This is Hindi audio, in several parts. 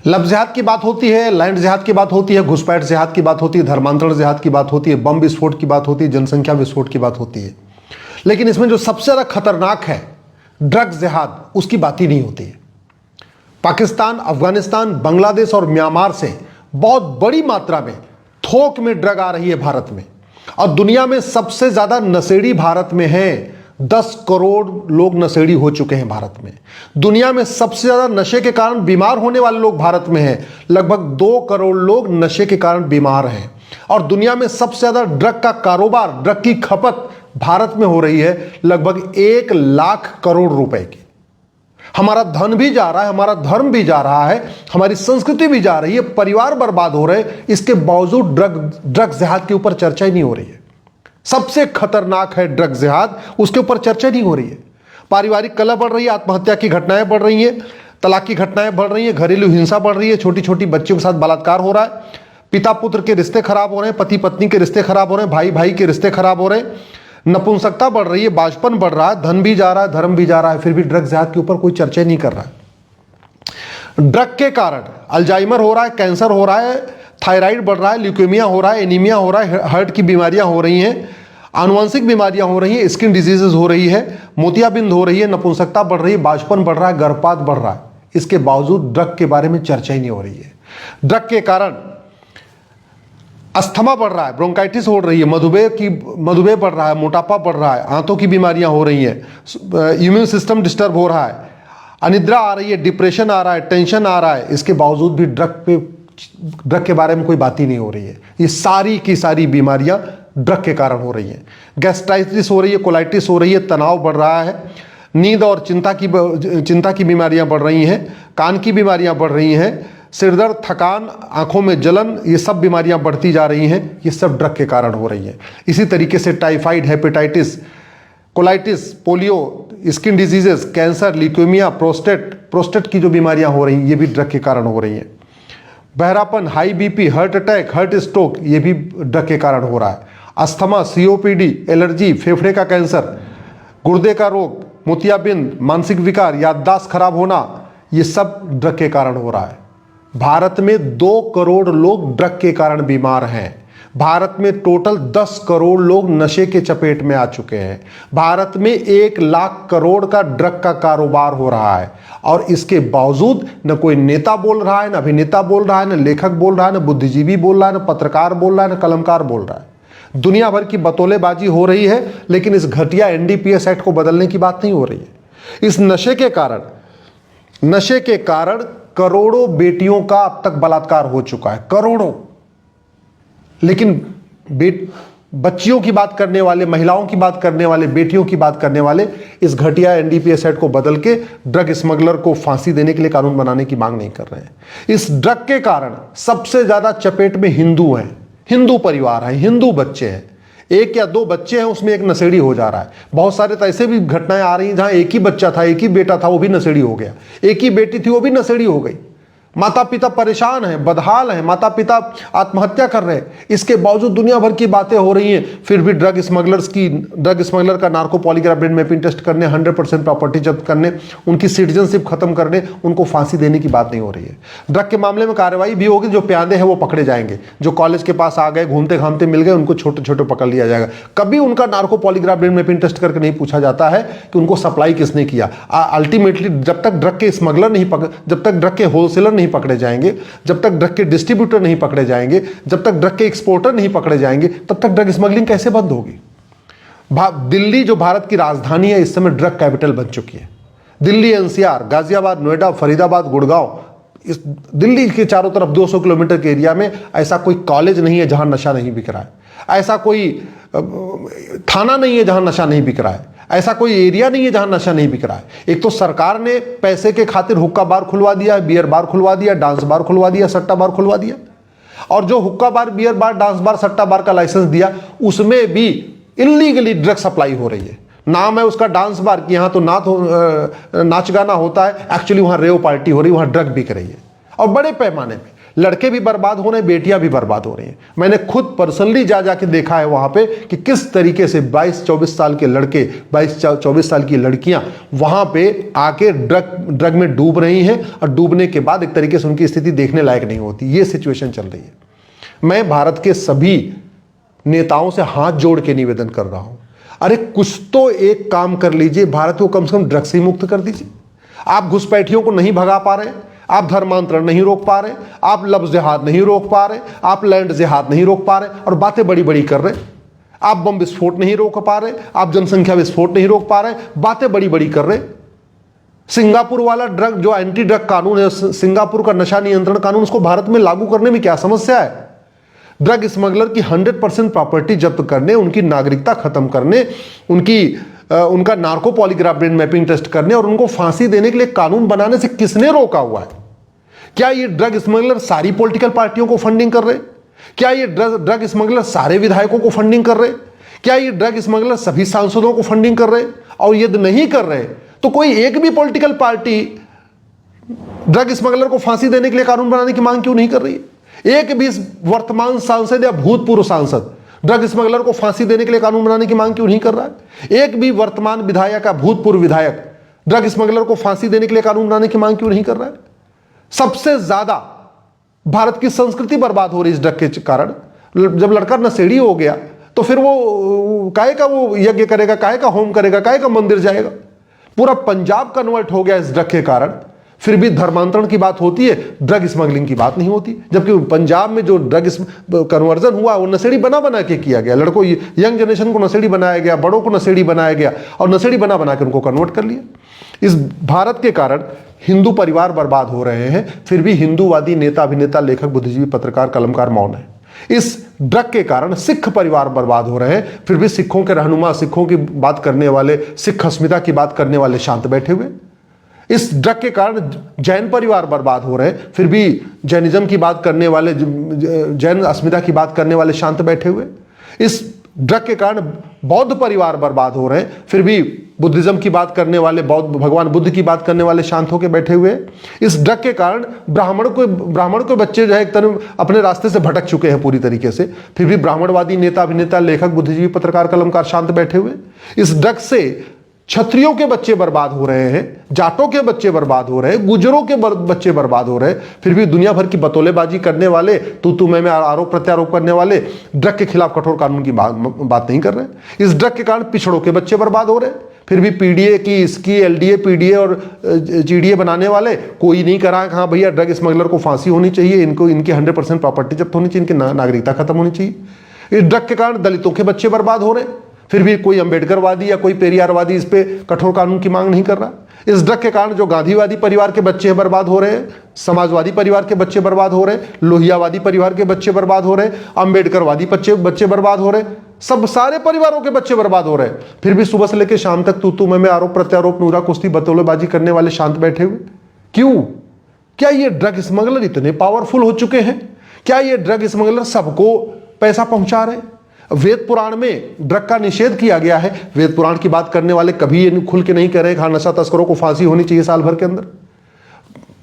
लव जिहाद की बात होती है, लैंड जिहाद की बात होती है, घुसपैठ जिहाद की बात होती है, धर्मांतरण जिहाद की बात होती है, बम विस्फोट की बात होती है, जनसंख्या विस्फोट की बात होती है। लेकिन इसमें जो सबसे ज्यादा खतरनाक है ड्रग जिहाद, उसकी बात ही नहीं होती है। पाकिस्तान, अफगानिस्तान, बांग्लादेश और म्यांमार से बहुत बड़ी मात्रा में थोक में ड्रग आ रही है भारत में, और दुनिया में सबसे ज्यादा नशेड़ी भारत में है। 10 करोड़ लोग नशेड़ी हो चुके हैं भारत में। दुनिया में सबसे ज्यादा नशे के कारण बीमार होने वाले लोग भारत में हैं। लगभग 2 करोड़ लोग नशे के कारण बीमार हैं। और दुनिया में सबसे ज्यादा ड्रग का कारोबार, ड्रग की खपत भारत में हो रही है, लगभग 1 लाख करोड़ रुपए की। हमारा धन भी जा रहा है, हमारा धर्म भी जा रहा है, हमारी संस्कृति भी जा रही है, परिवार बर्बाद हो रहे हैं। इसके बावजूद ड्रग जिहाद के ऊपर चर्चा ही नहीं हो रही है। सबसे खतरनाक है ड्रग जिहाद, उसके ऊपर चर्चा नहीं हो रही है। पारिवारिक कलह बढ़ रही है, आत्महत्या की घटनाएं बढ़ रही हैं, तलाक की घटनाएं बढ़ रही हैं, घरेलू हिंसा बढ़ रही है, छोटी छोटी बच्चियों के साथ बलात्कार हो रहा है, पिता पुत्र के रिश्ते खराब हो रहे हैं, पति पत्नी के रिश्ते खराब हो रहे हैं, भाई भाई के रिश्ते खराब हो रहे हैं, नपुंसकता बढ़ रही है, बाजपन बढ़ रहा है, धन भी जा रहा है, धर्म भी जा रहा है, फिर भी ड्रग जिहाद के ऊपर कोई चर्चा नहीं कर रहा है। ड्रग के कारण अल्जाइमर हो रहा है, कैंसर हो रहा है, थायराइड बढ़ रहा है, ल्यूकेमिया हो रहा है, एनीमिया हो रहा है, हार्ट की बीमारियां हो रही हैं, आनुवंशिक बीमारियां हो रही हैं, स्किन डिजीजेज हो रही है, मोतियाबिंद हो रही है, नपुंसकता बढ़ रही है, बाजपन बढ़ रहा है, गर्भपात बढ़ रहा है। इसके बावजूद ड्रग के बारे में चर्चा ही नहीं हो रही है। ड्रग के कारण अस्थमा बढ़ रहा है, ब्रोंकाइटिस हो रही है, मधुमेह बढ़ रहा है, मोटापा बढ़ रहा है, आंतों की बीमारियां हो रही हैं, इम्यून सिस्टम डिस्टर्ब हो रहा है, अनिद्रा आ रही है, डिप्रेशन आ रहा है, टेंशन आ रहा है। इसके बावजूद भी ड्रग के बारे में कोई बात ही नहीं हो रही है। ये सारी की सारी बीमारियां ड्रग के कारण हो रही हैं। गैस्ट्राइटिस हो रही है, कोलाइटिस हो रही है, तनाव बढ़ रहा है, नींद और चिंता की बीमारियां बढ़ रही हैं, कान की बीमारियां बढ़ रही हैं, सिरदर्द, थकान, आंखों में जलन, ये सब बीमारियां बढ़ती जा रही हैं। ये सब ड्रग के कारण हो रही हैं। इसी तरीके से typhoid, hepatitis, colitis, polio, skin diseases, cancer, leukaemia, prostate की जो बीमारियां हो रही हैं, ये भी ड्रग के कारण हो रही हैं। बहरापन, high BP, heart attack, heart stroke, ये भी ड्रग के कारण हो रहा है। अस्थमा, सीओपीडी, एलर्जी, फेफड़े का कैंसर, गुर्दे का रोग, मोतियाबिंद, मानसिक विकार, याददाश्त खराब होना, ये सब ड्रग के कारण हो रहा है। भारत में 2 करोड़ लोग ड्रग के कारण बीमार हैं। भारत में टोटल 10 करोड़ लोग नशे के चपेट में आ चुके हैं। भारत में 1 लाख करोड़ का ड्रग का कारोबार हो रहा है। और इसके बावजूद न कोई नेता बोल रहा है, न अभिनेता बोल रहा है, न लेखक बोल रहा है, न बुद्धिजीवी बोल रहा है, न पत्रकार बोल रहा है, न कलमकार बोल रहा है। दुनिया भर की बतौलेबाजी हो रही है, लेकिन इस घटिया एनडीपीएस एक्ट को बदलने की बात नहीं हो रही है। इस नशे के कारण करोड़ों बेटियों का अब तक बलात्कार हो चुका है, करोड़ों। लेकिन बच्चियों की बात करने वाले, महिलाओं की बात करने वाले, बेटियों की बात करने वाले इस घटिया एनडीपीएस एक्ट को बदल के ड्रग स्मगलर को फांसी देने के लिए कानून बनाने की मांग नहीं कर रहे हैं। इस ड्रग के कारण सबसे ज्यादा चपेट में हिंदू हैं, हिंदू परिवार है, हिंदू बच्चे हैं। 1 या 2 बच्चे हैं, उसमें एक नशेड़ी हो जा रहा है। बहुत सारे तो ऐसे भी घटनाएं आ रही हैं जहां एक ही बच्चा था, एक ही बेटा था, वो भी नशेड़ी हो गया। एक ही बेटी थी, वो भी नशेड़ी हो गई। माता पिता परेशान हैं, बदहाल हैं, माता पिता आत्महत्या कर रहे हैं। इसके बावजूद दुनिया भर की बातें हो रही हैं, फिर भी ड्रग स्मगलर का narco polygraph brain mapping test करने, 100% प्रॉपर्टी जब्त करने, उनकी सिटीजनशिप खत्म करने, उनको फांसी देने की बात नहीं हो रही है। ड्रग के मामले में कार्रवाई भी होगी, जो प्यादे हैं वो पकड़े जाएंगे, जो कॉलेज के पास आ गए, घूमते घामते मिल गए, उनको छोटे छोटे पकड़ लिया जाएगा। कभी उनका narco polygraph brain mapping test करके नहीं पूछा जाता है कि उनको सप्लाई किसने किया। अल्टीमेटली जब तक ड्रग के स्मगलर नहीं जब तक ड्रग के होलसेलर नहीं पकड़े जाएंगे, जब तक ड्रग के डिस्ट्रीब्यूटर नहीं पकड़े जाएंगे, जब तक ड्रग के एक्सपोर्टर नहीं पकड़े जाएंगे, तब तक ड्रग स्मगलिंग कैसे बंद होगी। दिल्ली जो भारत की राजधानी है, इस समय ड्रग कैपिटल बन चुकी है। दिल्ली, एनसीआर, गाजियाबाद, नोएडा, फरीदाबाद, गुड़गांव, इस दिल्ली के चारों तरफ 200 किलोमीटर के एरिया में ऐसा कोई कॉलेज नहीं है जहां नशा नहीं बिक रहा है। ऐसा कोई थाना नहीं है जहां नशा नहीं बिक रहा है। ऐसा कोई एरिया नहीं है जहां नशा नहीं बिक रहा है। एक तो सरकार ने पैसे के खातिर हुक्का बार खुलवा दिया, बियर बार खुलवा दिया, डांस बार खुलवा दिया, सट्टा बार खुलवा दिया। और जो हुक्का बार, बियर बार, डांस बार, सट्टा बार का लाइसेंस दिया, उसमें भी इल्लीगली ड्रग सप्लाई हो रही है। नाम है उसका डांस बार कि यहां तो नाच गाना होता है, एक्चुअली वहां रेव पार्टी हो रही है, वहां ड्रग बिक रही है और बड़े पैमाने पे। लड़के भी बर्बाद हो रहे हैं, बेटियां भी बर्बाद हो रही हैं। मैंने खुद पर्सनली जा जाके देखा है वहां पे कि किस तरीके से 22-24 साल के लड़के, 22-24 साल की लड़कियां वहां पे आके ड्रग में डूब रही हैं और डूबने के बाद एक तरीके से उनकी स्थिति देखने लायक नहीं होती। ये सिचुएशन चल रही है। मैं भारत के सभी नेताओं से हाथ जोड़ के निवेदन कर रहा हूं, अरे कुछ तो एक काम कर लीजिए, भारत को कम से कम ड्रग्स से मुक्त कर दीजिए। आप घुसपैठियों को नहीं भगा पा रहे, आप धर्मांतरण नहीं रोक पा रहे, आप लफ्ज़ जिहाद नहीं रोक पा रहे, आप लैंड जिहाद नहीं रोक पा रहे और बातें बड़ी बड़ी कर रहे। आप बम विस्फोट नहीं रोक पा रहे, आप जनसंख्या विस्फोट नहीं रोक पा रहे, बातें बड़ी बड़ी कर रहे। सिंगापुर वाला ड्रग जो एंटी ड्रग कानून है, सिंगापुर का नशा नियंत्रण कानून, उसको भारत में लागू करने में क्या समस्या है? ड्रग स्मगलर की 100% प्रॉपर्टी जब्त करने, उनकी नागरिकता खत्म करने, उनका narco polygraph brain mapping test करने और उनको फांसी देने के लिए कानून बनाने से किसने रोका हुआ है? क्या ये ड्रग स्मगलर सारी पॉलिटिकल पार्टियों को फंडिंग कर रहे? क्या ये ड्रग स्मगलर सारे विधायकों को फंडिंग कर रहे? क्या ये ड्रग स्मगलर सभी सांसदों को फंडिंग कर रहे? और यदि नहीं कर रहे तो कोई एक भी पॉलिटिकल पार्टी ड्रग स्मगलर को फांसी देने के लिए कानून बनाने की मांग क्यों नहीं कर रही है? एक भी वर्तमान सांसद या भूतपूर्व सांसद ड्रग स्मगलर को फांसी देने के लिए कानून बनाने की मांग क्यों नहीं कर रहा है? एक भी वर्तमान विधायक या भूतपूर्व विधायक ड्रग स्मगलर को फांसी देने के लिए कानून बनाने की मांग क्यों नहीं कर रहा है? सबसे ज्यादा भारत की संस्कृति बर्बाद हो रही है इस ड्रग के कारण। जब लड़का नशेड़ी हो गया तो फिर वो काहे का वो यज्ञ करेगा, काहे का होम करेगा, काहे का मंदिर जाएगा? पूरा पंजाब कन्वर्ट हो गया इस ड्रग के कारण। फिर भी धर्मांतरण की बात होती है, ड्रग स्मगलिंग की बात नहीं होती। जबकि पंजाब में जो ड्रग कन्वर्जन हुआ वो नशेड़ी बना बना के किया गया। लड़कों, यंग जनरेशन को नशेड़ी बनाया गया, बड़ों को नशेड़ी बनाया गया और नशेड़ी बना बना के उनको कन्वर्ट कर लिया। इस भारत के कारण हिंदू परिवार बर्बाद हो रहे हैं, फिर भी हिंदूवादी नेता, अभिनेता, लेखक, बुद्धिजीवी, पत्रकार, कलमकार मौन है। इस ड्रग के कारण सिख परिवार बर्बाद हो रहे हैं, फिर भी सिखों के रहनुमा, सिखों की बात करने वाले, सिख अस्मिता की बात करने वाले शांत बैठे हुए। इस ड्रग के कारण जैन परिवार बर्बाद हो रहे हैं, फिर भी जैनिज्म की बात करने वाले, जैन अस्मिता की बात करने वाले शांत बैठे हुए। इस ड्रग के कारण बौद्ध परिवार बर्बाद हो रहे हैं, फिर भी बुद्धिज्म की बात करने वाले, बौद्ध भगवान बुद्ध की बात करने वाले शांत होकर बैठे हुए। इस ड्रग के कारण ब्राह्मण के बच्चे जो है एक तरह अपने रास्ते से भटक चुके हैं पूरी तरीके से, फिर भी ब्राह्मणवादी नेता, अभिनेता, लेखक, बुद्धिजीवी, पत्रकार, कलमकार शांत बैठे हुए। इस ड्रग से क्षत्रियों के बच्चे बर्बाद हो रहे हैं, जाटों के बच्चे बर्बाद हो रहे हैं, गुजरों के बच्चे बर्बाद हो रहे हैं, फिर भी दुनिया भर की बतौलेबाजी करने वाले, तू मैं आरोप प्रत्यारोप करने वाले ड्रग के खिलाफ कठोर कानून की बात नहीं कर रहे। इस ड्रग के कारण पिछड़ों के बच्चे बर्बाद हो रहे हैं, फिर भी पीडीए की, इसकी, एलडीए, पीडीए और जीडीए बनाने वाले कोई नहीं करा कि हाँ भैया ड्रग स्मगलर को फांसी होनी चाहिए, इनको इनकी 100% प्रॉपर्टी जब्त होनी चाहिए, इनकी नागरिकता खत्म होनी चाहिए। इस ड्रग के कारण दलितों के बच्चे बर्बाद हो रहे हैं, फिर भी कोई अंबेडकरवादी या कोई पेरियारवादी इस पे कठोर कानून की मांग नहीं कर रहा। इस ड्रग के कारण जो गांधीवादी परिवार के बच्चे बर्बाद हो रहे हैं, समाजवादी परिवार के बच्चे बर्बाद हो रहे हैं, लोहियावादी परिवार के बच्चे बर्बाद हो रहे हैं, अंबेडकरवादी बच्चे बर्बाद हो रहे हैं, सब सारे परिवारों के बच्चे बर्बाद हो रहे हैं, फिर भी सुबह से लेकर शाम तक तू मैं आरोप प्रत्यारोप, नूरा कुश्ती, बतौलेबाजी करने वाले शांत बैठे हुए क्यों? क्या ये ड्रग स्मगलर इतने पावरफुल हो चुके हैं? क्या ये ड्रग स्मगलर सबको पैसा पहुंचा रहे हैं? वेद पुराण में ड्रग का निषेध किया गया है। वेद पुराण की बात करने वाले कभी ये खुल के नहीं कह रहे हाँ नशा तस्करों को फांसी होनी चाहिए साल भर के अंदर।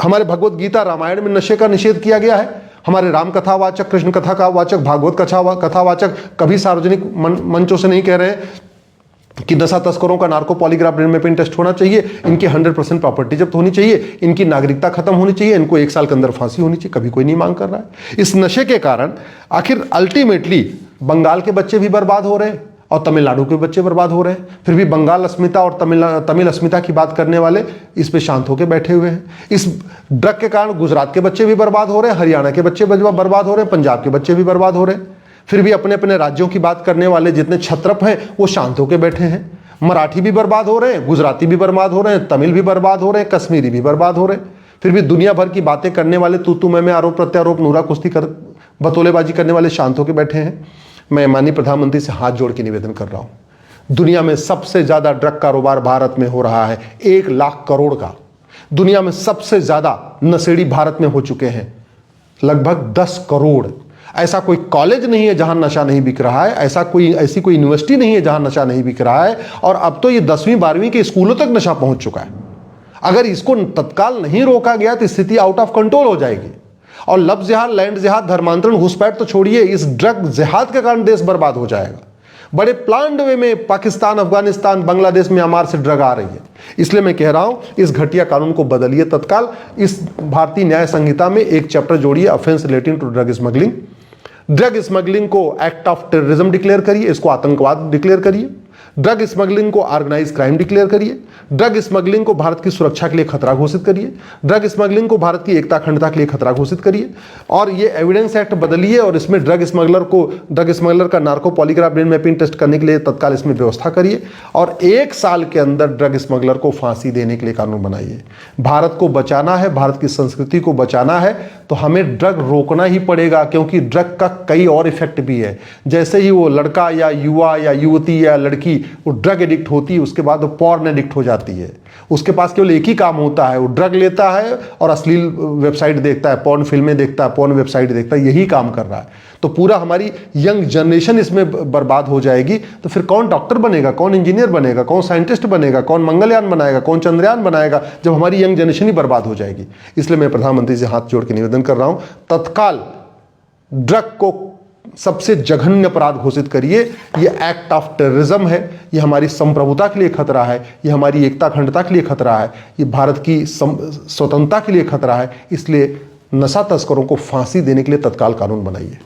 हमारे भगवत गीता, रामायण में नशे का निषेध किया गया है। हमारे राम कथावाचक, कृष्ण कथा का वाचक, भागवत कथावाचक कभी सार्वजनिक मंचों से नहीं कह रहे कि नशा तस्करों का narco polygraph brain mapping test होना चाहिए, इनकी 100% प्रॉपर्टी जब्त होनी चाहिए, इनकी नागरिकता खत्म होनी चाहिए, इनको 1 साल के अंदर फांसी होनी चाहिए। कभी कोई नहीं मांग कर रहा है। इस नशे के कारण आखिर अल्टीमेटली बंगाल के बच्चे भी बर्बाद हो रहे हैं और तमिलनाडु के बच्चे बर्बाद हो रहे हैं, फिर भी बंगाल अस्मिता और तमिल अस्मिता की बात करने वाले इस पे शांत होकर बैठे हुए हैं। इस ड्रग के कारण गुजरात के बच्चे भी बर्बाद हो रहे हैं, हरियाणा के बच्चे बर्बाद हो रहे हैं, पंजाब के बच्चे भी बर्बाद हो रहे हैं, फिर भी अपने अपने राज्यों की बात करने वाले जितने छत्रप हैं वो शांत होकर बैठे हैं। मराठी भी बर्बाद हो रहे हैं, गुजराती भी बर्बाद हो रहे हैं, तमिल भी बर्बाद हो रहे हैं, कश्मीरी भी बर्बाद हो रहे हैं, फिर भी दुनिया भर की बातें करने वाले, तू मैं आरोप प्रत्यारोप, नूरा कुश्ती कर, बतौलेबाजी करने वाले शांत होकर बैठे हैं। मैं माननीय प्रधानमंत्री से हाथ जोड़ के निवेदन कर रहा हूं, दुनिया में सबसे ज्यादा ड्रग कारोबार भारत में हो रहा है, 1 लाख करोड़ का। दुनिया में सबसे ज्यादा नशेड़ी भारत में हो चुके हैं, लगभग 10 करोड़। ऐसा कोई कॉलेज नहीं है जहां नशा नहीं बिक रहा है, ऐसी कोई यूनिवर्सिटी नहीं है जहां नशा नहीं बिक रहा है, और अब तो ये 10वीं 12वीं के स्कूलों तक नशा पहुंच चुका है। अगर इसको तत्काल नहीं रोका गया तो स्थिति आउट ऑफ कंट्रोल हो जाएगी। और लव जिहाद, लैंड जिहाद, धर्मांतरण, घुसपैठ तो छोड़िए, इस ड्रग जिहाद के कारण देश बर्बाद हो जाएगा। बड़े प्लान्ड वे में पाकिस्तान, अफगानिस्तान, बांग्लादेश, म्यांमार से ड्रग आ रही है। इसलिए मैं कह रहा हूं इस घटिया कानून को बदलिए तत्काल। इस भारतीय न्याय संहिता में एक चैप्टर जोड़िए, offence relating to drug smuggling. Drug smuggling को एक्ट ऑफ टेररिज्म डिक्लेयर करिए, इसको आतंकवाद डिक्लेयर करिए। ड्रग स्मगलिंग को ऑर्गेनाइज क्राइम डिक्लेयर करिए। ड्रग स्मगलिंग को भारत की सुरक्षा के लिए खतरा घोषित करिए। ड्रग स्मगलिंग को भारत की एकता अखंडता के लिए खतरा घोषित करिए। और ये एविडेंस एक्ट बदलिए और इसमें ड्रग स्मगलर का narco polygraph brain mapping test करने के लिए तत्काल इसमें व्यवस्था करिए। और 1 साल के अंदर ड्रग स्मगलर को फांसी देने के लिए कानून बनाइए। भारत को बचाना है, भारत की संस्कृति को बचाना है, तो हमें ड्रग रोकना ही पड़ेगा, क्योंकि ड्रग का कई और इफेक्ट भी है। जैसे ही वो लड़का या युवा या युवती या लड़की वो ड्रग एडिक्ट होती है, उसके बाद वो पॉर्न एडिक्ट हो जाती है। उसके पास केवल एक ही काम होता है, वो ड्रग लेता है और अश्लील वेबसाइट देखता है, पॉर्न फिल्में देखता है, पॉर्न वेबसाइट देखता है, यही काम कर रहा है। तो पूरा हमारी यंग जनरेशन इसमें बर्बाद हो जाएगी। तो फिर कौन डॉक्टर बनेगा, कौन इंजीनियर बनेगा, कौन साइंटिस्ट बनेगा, कौन मंगलयान बनाएगा, कौन चंद्रयान बनाएगा, जब हमारी यंग जनरेशन ही बर्बाद हो जाएगी। इसलिए मैं प्रधानमंत्री से हाथ जोड़ के निवेदन कर रहा हूं, तत्काल ड्रग को सबसे जघन्य अपराध घोषित करिए। ये एक्ट ऑफ टेररिज्म है, ये हमारी संप्रभुता के लिए खतरा है, ये हमारी एकता अखंडता के लिए खतरा है, ये भारत की स्वतंत्रता के लिए खतरा है। इसलिए नशा तस्करों को फांसी देने के लिए तत्काल कानून बनाइए।